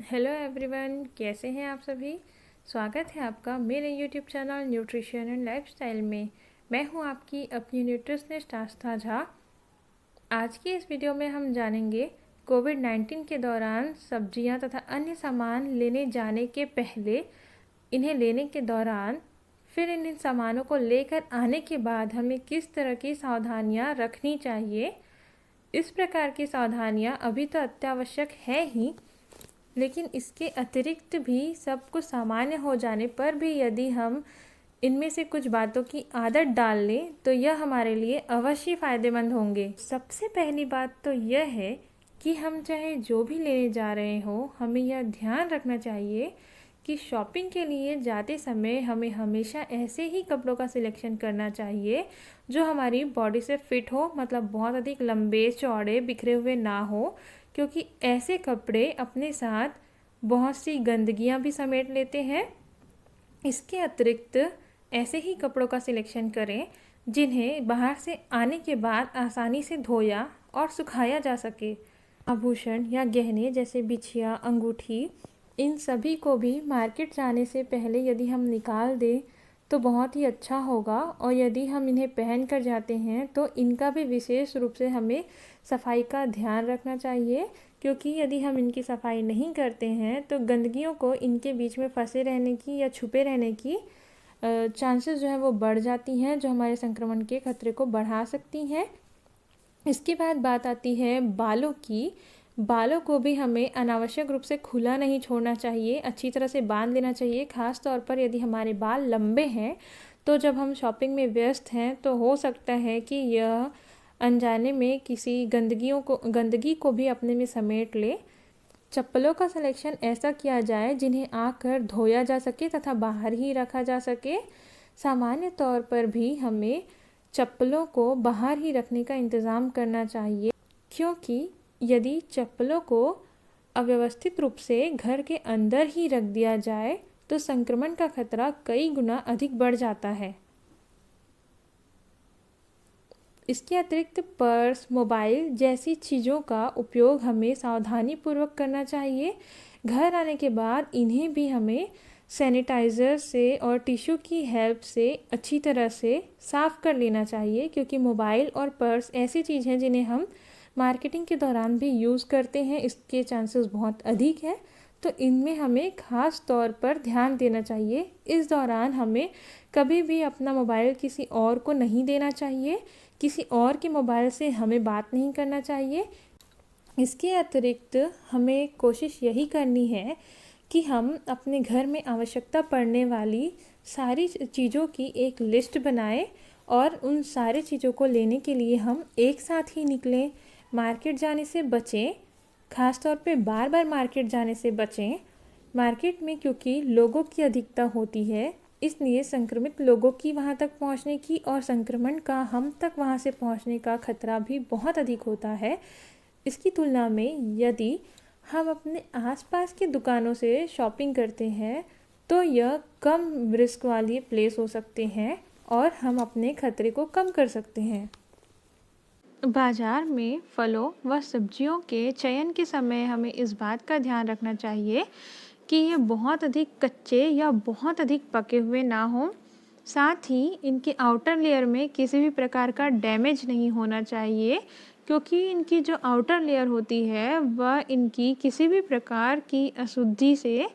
Hello everyone, कैसे हैं आप सभी। स्वागत है आपका मेरे YouTube channel nutrition and lifestyle में। मैं हूं आपकी अपनी न्यूट्रिशनिस्ट आस्था झा। आज की इस वीडियो में हम जानेंगे कोविड-19 के दौरान सब्जियां तथा अन्य सामान लेने जाने के पहले, इन्हें लेने के दौरान, फिर इन सामानों को लेकर आने के बाद हमें किस तरह की सावधानियां रखनी चाहिए। इस प्रकार की सावधानियां अभी तो अत्यावश्यक है ही, लेकिन इसके अतिरिक्त भी सब कुछ सामान्य हो जाने पर भी यदि हम इनमें से कुछ बातों की आदत डाल लें तो यह हमारे लिए अवश्य फ़ायदेमंद होंगे। सबसे पहली बात तो यह है कि हम चाहे जो भी लेने जा रहे हो, हमें यह ध्यान रखना चाहिए कि शॉपिंग के लिए जाते समय हमें हमेशा ऐसे ही कपड़ों का सिलेक्शन करना चाहिए जो हमारी बॉडी से फिट हो, मतलब बहुत अधिक लंबे चौड़े बिखरे हुए ना हो, क्योंकि ऐसे कपड़े अपने साथ बहुत सी गंदगियां भी समेट लेते हैं। इसके अतिरिक्त ऐसे ही कपड़ों का सिलेक्शन करें जिन्हें बाहर से आने के बाद आसानी से धोया और सुखाया जा सके। आभूषण या गहने जैसे बिछिया, अंगूठी, इन सभी को भी मार्केट जाने से पहले यदि हम निकाल दें तो बहुत ही अच्छा होगा, और यदि हम इन्हें पहन कर जाते हैं तो इनका भी विशेष रूप से हमें सफाई का ध्यान रखना चाहिए, क्योंकि यदि हम इनकी सफाई नहीं करते हैं तो गंदगियों को इनके बीच में फंसे रहने की या छुपे रहने की चांसेस जो है वो बढ़ जाती हैं, जो हमारे संक्रमण के खतरे को बढ़ा सकती हैं। इसके बाद बात आती है बालों की। बालों को भी हमें अनावश्यक रूप से खुला नहीं छोड़ना चाहिए, अच्छी तरह से बांध लेना चाहिए। ख़ास तौर पर यदि हमारे बाल लंबे हैं तो जब हम शॉपिंग में व्यस्त हैं तो हो सकता है कि यह अनजाने में किसी गंदगी को भी अपने में समेट ले। चप्पलों का सिलेक्शन ऐसा किया जाए जिन्हें आकर धोया जा सके तथा बाहर ही रखा जा सके। सामान्य तौर पर भी हमें चप्पलों को बाहर ही रखने का इंतज़ाम करना चाहिए, क्योंकि यदि चप्पलों को अव्यवस्थित रूप से घर के अंदर ही रख दिया जाए तो संक्रमण का खतरा कई गुना अधिक बढ़ जाता है। इसके अतिरिक्त पर्स, मोबाइल जैसी चीज़ों का उपयोग हमें सावधानीपूर्वक करना चाहिए। घर आने के बाद इन्हें भी हमें सैनिटाइज़र से और टिश्यू की हेल्प से अच्छी तरह से साफ़ कर लेना चाहिए, क्योंकि मोबाइल और पर्स ऐसी चीज़ हैं जिन्हें हम मार्केटिंग के दौरान भी यूज़ करते हैं, इसके चांसेस बहुत अधिक हैं, तो इनमें हमें ख़ास तौर पर ध्यान देना चाहिए। इस दौरान हमें कभी भी अपना मोबाइल किसी और को नहीं देना चाहिए, किसी और के मोबाइल से हमें बात नहीं करना चाहिए। इसके अतिरिक्त हमें कोशिश यही करनी है कि हम अपने घर में आवश्यकता पड़ने वाली सारी चीज़ों की एक लिस्ट बनाएं और उन सारी चीज़ों को लेने के लिए हम एक साथ ही निकलें। मार्केट जाने से बचें, ख़ास तौर पे बार बार मार्केट जाने से बचें। मार्केट में क्योंकि लोगों की अधिकता होती है, इसलिए संक्रमित लोगों की वहाँ तक पहुँचने की और संक्रमण का हम तक वहाँ से पहुँचने का खतरा भी बहुत अधिक होता है। इसकी तुलना में यदि हम अपने आसपास की दुकानों से शॉपिंग करते हैं तो यह कम रिस्क वाली प्लेस हो सकते हैं और हम अपने खतरे को कम कर सकते हैं। बाजार में फलों व सब्जियों के चयन के समय हमें इस बात का ध्यान रखना चाहिए कि ये बहुत अधिक कच्चे या बहुत अधिक पके हुए ना हों। साथ ही इनके आउटर लेयर में किसी भी प्रकार का डैमेज नहीं होना चाहिए, क्योंकि इनकी जो आउटर लेयर होती है वह इनकी किसी भी प्रकार की अशुद्धि से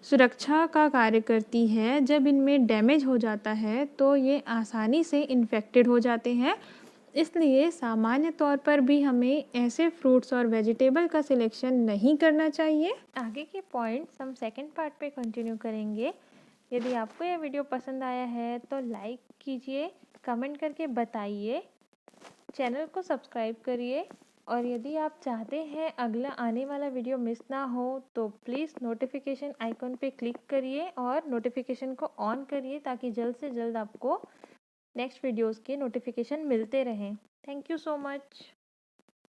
सुरक्षा का कार्य करती है। जब इनमें डैमेज हो जाता है तो ये आसानी से इन्फेक्टेड हो जाते हैं, इसलिए सामान्य तौर पर भी हमें ऐसे फ्रूट्स और वेजिटेबल का सिलेक्शन नहीं करना चाहिए। आगे के पॉइंट्स हम सेकंड पार्ट पे कंटिन्यू करेंगे। यदि आपको यह वीडियो पसंद आया है तो लाइक कीजिए, कमेंट करके बताइए, चैनल को सब्सक्राइब करिए, और यदि आप चाहते हैं अगला आने वाला वीडियो मिस ना हो तो प्लीज़ नोटिफिकेशन आइकन पे क्लिक करिए और नोटिफिकेशन को ऑन करिए, ताकि जल्द से जल्द आपको नेक्स्ट वीडियोस के नोटिफिकेशन मिलते रहें। Thank you so much.